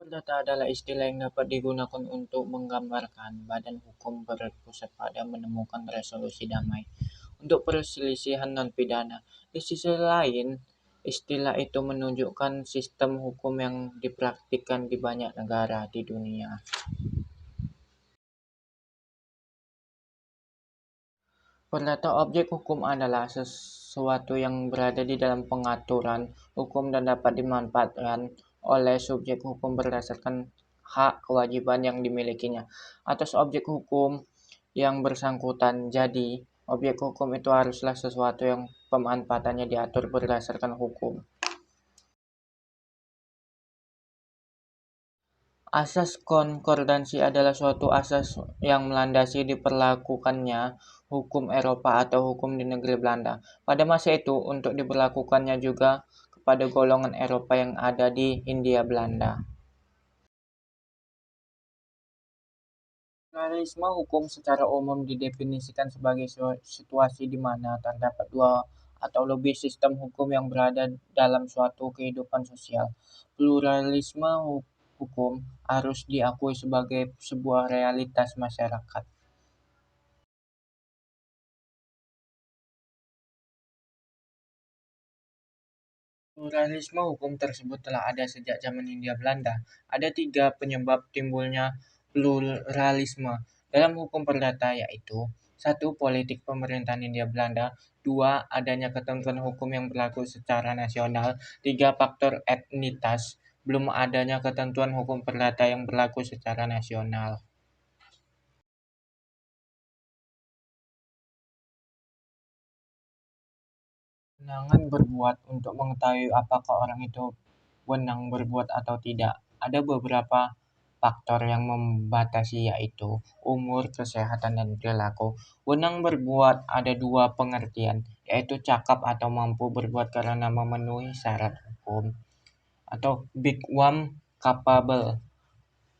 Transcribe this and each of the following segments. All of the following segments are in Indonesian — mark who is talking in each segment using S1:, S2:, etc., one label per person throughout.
S1: Perdata adalah istilah yang dapat digunakan untuk menggambarkan badan hukum berpusat pada menemukan resolusi damai untuk perselisihan non-pidana. Di sisi lain, istilah itu menunjukkan sistem hukum yang dipraktikkan di banyak negara di dunia. Perdata objek hukum adalah sesuatu yang berada di dalam pengaturan hukum dan dapat dimanfaatkan oleh subjek hukum berdasarkan hak kewajiban yang dimilikinya atas objek hukum yang bersangkutan. Jadi, objek hukum itu haruslah sesuatu yang pemanfaatannya diatur berdasarkan hukum. Asas konkordansi adalah suatu asas yang melandasi diperlakukannya hukum Eropa atau hukum di negeri Belanda. Pada masa itu, untuk diberlakukannya juga kepada golongan Eropa yang ada di Hindia Belanda. Pluralisme hukum secara umum didefinisikan sebagai situasi di mana terdapat dua atau lebih sistem hukum yang berada dalam suatu kehidupan sosial. Pluralisme hukum harus diakui sebagai sebuah realitas masyarakat. Pluralisme hukum tersebut telah ada sejak zaman Hindia Belanda. Ada tiga penyebab timbulnya pluralisme dalam hukum perdata, yaitu: satu, politik pemerintahan Hindia Belanda; dua, adanya ketentuan hukum yang berlaku secara nasional; tiga, faktor etnitas, belum adanya ketentuan hukum perdata yang berlaku secara nasional. Kewenangan berbuat untuk mengetahui apakah orang itu wenang berbuat atau tidak. Ada beberapa faktor yang membatasi, yaitu umur, kesehatan, dan perilaku. Wenang berbuat ada dua pengertian, yaitu cakap atau mampu berbuat karena memenuhi syarat hukum, atau bigwam capable,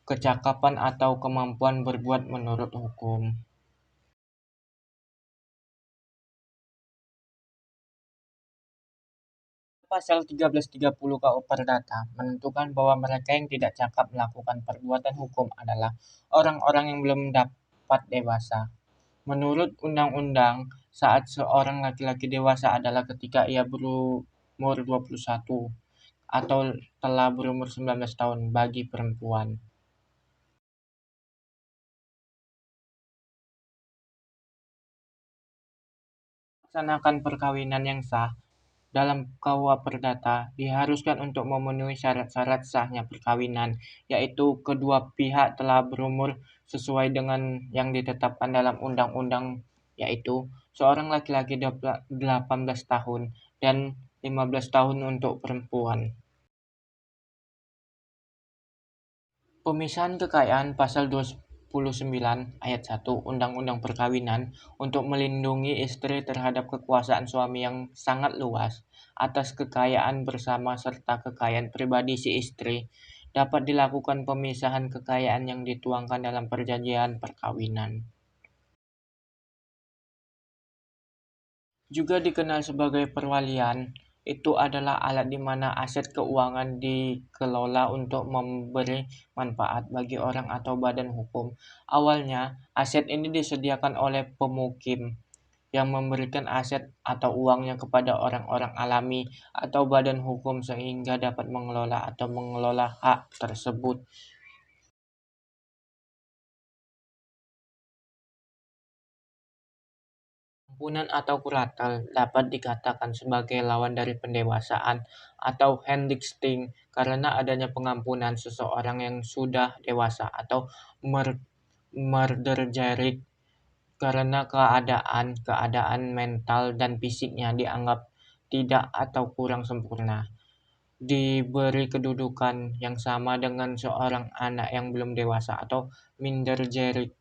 S1: kecakapan atau kemampuan berbuat menurut hukum. Pasal 1330 KUH Perdata menentukan bahwa mereka yang tidak cakap melakukan perbuatan hukum adalah orang-orang yang belum dapat dewasa. Menurut undang-undang, saat seorang laki-laki dewasa adalah ketika ia berumur 21 atau telah berumur 19 tahun bagi perempuan. Melaksanakan perkawinan yang sah dalam KUH Perdata diharuskan untuk memenuhi syarat-syarat sahnya perkawinan, yaitu kedua pihak telah berumur sesuai dengan yang ditetapkan dalam undang-undang, yaitu seorang laki-laki 18 tahun dan 15 tahun untuk perempuan. Pemisahan kekayaan Pasal 29 Ayat 1 Undang-Undang Perkawinan untuk melindungi istri terhadap kekuasaan suami yang sangat luas atas kekayaan bersama serta kekayaan pribadi si istri, dapat dilakukan pemisahan kekayaan yang dituangkan dalam perjanjian perkawinan. Juga dikenal sebagai perwalian, itu adalah alat di mana aset keuangan dikelola untuk memberi manfaat bagi orang atau badan hukum. Awalnya, aset ini disediakan oleh pemukim yang memberikan aset atau uangnya kepada orang-orang alami atau badan hukum sehingga dapat mengelola atau mengelola hak tersebut. Ampunan atau kuratel dapat dikatakan sebagai lawan dari pendewasaan atau Henlichting karena adanya pengampunan seseorang yang sudah dewasa, atau Murderjaric karena keadaan mental dan fisiknya dianggap tidak atau kurang sempurna, diberi kedudukan yang sama dengan seorang anak yang belum dewasa, atau Minderjaric